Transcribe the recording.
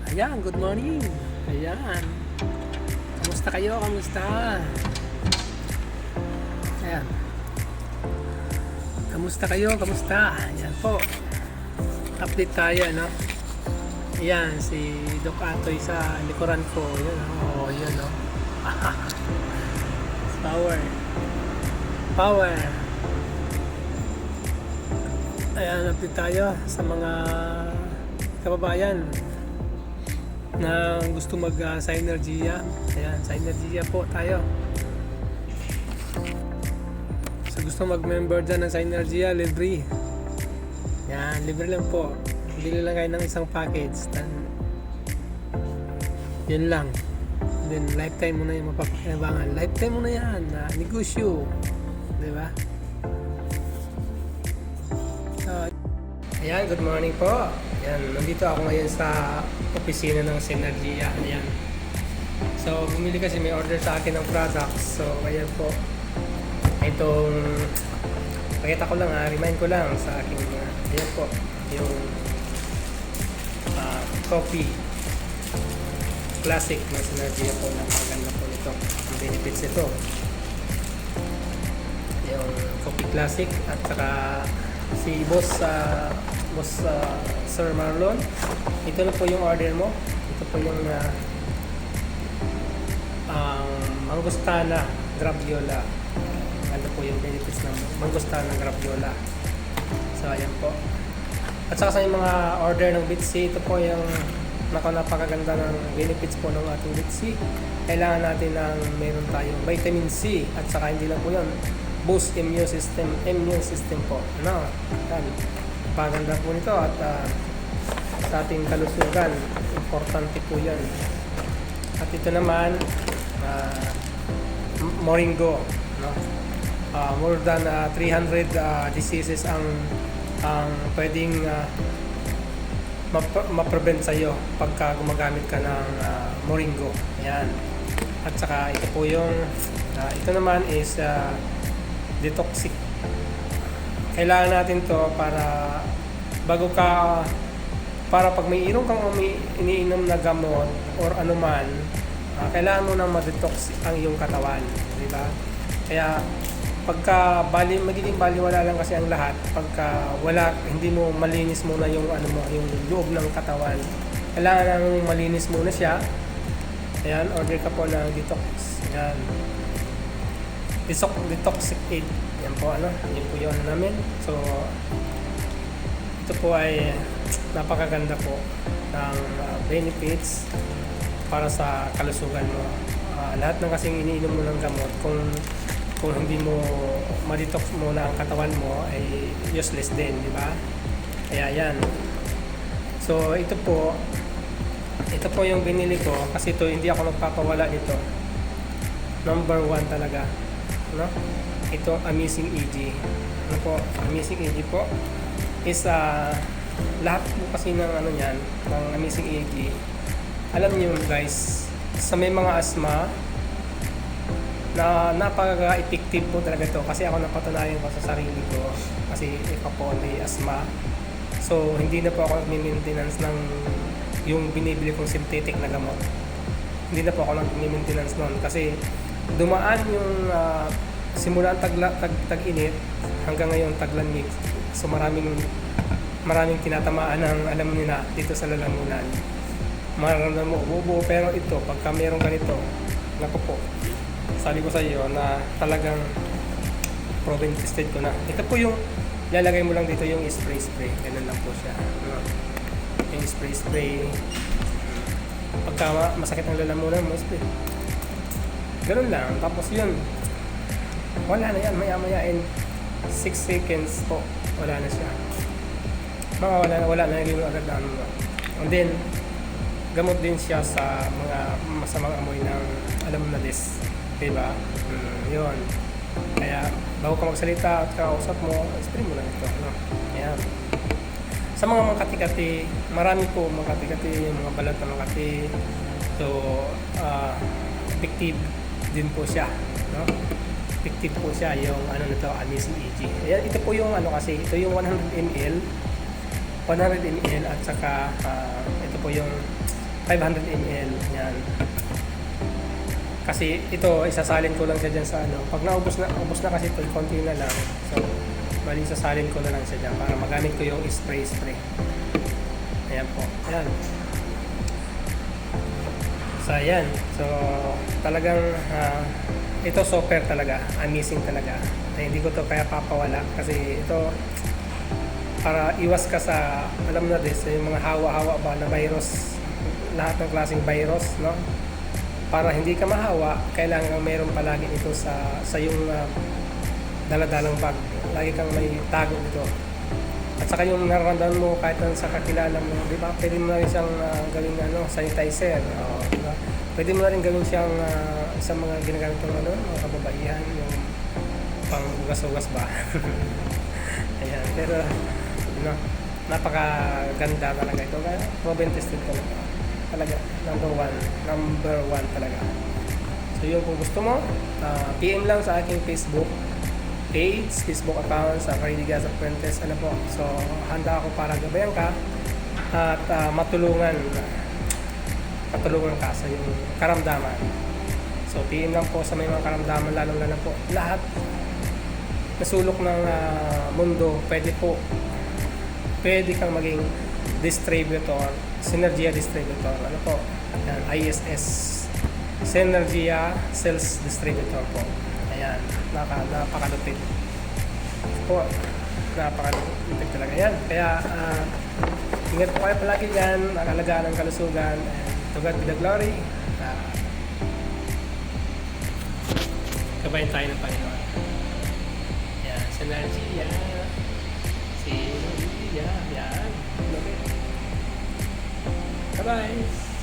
Ayan, good morning. Ayan. Kamusta kayo? Kamusta? Ayan. Kamusta kayo? Kamusta? Ayan po. Update tayo, no? Ayan, si Doc Atoy sa likuran ko. Yun, oh, yun, no? Power. Power. Ayan, update tayo sa mga kababayan na gusto mag-Synergia. Ayan, Synergia po tayo. So gusto mag-member dyan ng Synergia, libre. Ayan, libre lang po. Bili lang kayo ng isang package. Yun lang. And then lifetime mo na yung mapapakinabangan. Lifetime mo na yan. Negosyo. Diba? So, ayan, good morning po. Ayan, nandito ako ngayon sa opisina ng Synergia. Ayan. So, bumili kasi may order sa akin ng products. So, ayan po. Itong pakita ko lang remind ko lang sa aking ayan po, yung coffee classic ng Synergia po. Napakaganda po nito. Ang benefits ito. Yung coffee classic at saka si Boss Sir Marlon, ito na po yung order mo. Ito po yung Mangostana Graviola. Ano po yung benefits ng Mangostana Graviola. So ayan po. At saka sa yung mga order ng Bitsy, ito po yung napakaganda ng benefits po ng ating Bitsy. Kailangan natin ng meron tayong vitamin C at saka hindi lang po yun, boost immune system po. Ano? Yan. Paganda po nito at sa ating kalusugan, importante po yan. At ito naman, Moringo. No? More than 300 diseases ang pwedeng ma-prevent sa'yo pagka gumagamit ka ng Moringo. Ayan. At saka ito po yung, ito naman is detoxic. Kailangan natin to para pag may irong kang iniinom na gamot or anuman, kailangan mo nang ma-detox ang iyong katawan, di ba? Kaya pagka magiging baliwala lang kasi ang lahat pagka hindi mo malinis muna yung yung loob ng katawan. Kailangan nang malinis muna siya. Ayan, order ka po ng detox. Ayan. Detoxic aid. Yan po yun po yun namin. So ito po ay napakaganda po ng benefits para sa kalusugan mo. Lahat ng kasing iniinom mo ng gamot, kung hindi mo ma-detox muna ang katawan mo ay useless din, di ba? Kaya yan. So ito po yung binili ko kasi ito hindi ako magpapawala nito. Number 1 talaga. No? Ito Amazing AG. Ano po? Amazing AG po is lahat po kasi ng niyan, ng Amazing AG. Alam niyo guys, sa may mga asthma na napaka-effective po talaga to kasi ako napatunayan ko sa sarili ko kasi ikaw po may asthma. So hindi na po ako nag-maintenance ng yung binibili kong synthetic na gamot. Hindi na po ako nag-maintenance noon kasi dumaan yung simula tag-init hanggang ngayon taglamig. So maraming tinatamaan ng alam niyo na dito sa lalamunan. Mararamdaman mo ubo, pero ito pagka meron ganito, naku po, sabi ko sa iyo na talagang proven tested ko na. Ito po yung lalagay mo lang dito yung spray. Ganun lang po siya. Yung spray. Pagka masakit ang lalamunan mo, spray. Ganun lang. Tapos yun, wala na yan. Maya in 6 seconds po, wala na siya. Wala na yung agad na And then, gamot din siya sa mga masamang amoy ng alam mo na this. Diba? Yun. Kaya, bago ka magsalita at kausap mo, spray mo lang ito. Ayan. Sa mga Makati-Kati, marami po Makati-Kati, mga balat na Makati. So, effective din po siya. No? Effective po siya yung nito, Amazing AG. Ayan, ito po yung kasi, ito yung 100 ml at saka ito po yung 500 ml. Yan. Kasi ito, isasalin ko lang siya dyan sa ano. Pag ubos na kasi ito, konti na lang. So, bali isasalin ko na lang siya dyan para magamit ko yung spray. Ayan po. Ayan. So, ayan. So, talagang ito super talaga. Amazing talaga. Hindi ko to kaya papawala kasi ito para iwas ka sa, alam na din, sa yung mga hawa-hawa ba na virus, lahat ng klaseng virus, no? Para hindi ka mahawa, kailangan mayroon palagi ito sa yung daladalang bag. Lagi kang may tago dito. At saka yung nararamdaman mo kahit sa kakilala mo, di ba? Pwede mo na rin siyang gawing sanitizer. Di ba? Pwede mo na rin gawin siyang sa mga ginagamit ng mga kababaihan, yung pang-ugas-ugas ba. Ayan, pero napakaganda talaga ito. Kaya proven tested talaga. Number one talaga. So yun, kung gusto mo, PM lang sa aking Facebook page, Facebook account sa Freddy Gaza Fuentes. Ano po? So, handa ako para gabayan ka at matulungan ka sa yung karamdaman. So, PM lang po sa may mga karamdaman, lalong na po lahat na sulok ng mundo, pwede kang maging distributor, Synergia distributor. Ano po? Ayan, ISS Synergia Sales Distributor po. Ayan, napakalupit po. Napakalupit talaga yan. Kaya, ingat po kayo palagi dyan, nakalagaan ng kalusugan, and to God be the glory. Kabayan tayo ng Panginoon. Ayan, Synergia. Synergia. Yan. Okay. Bye-bye.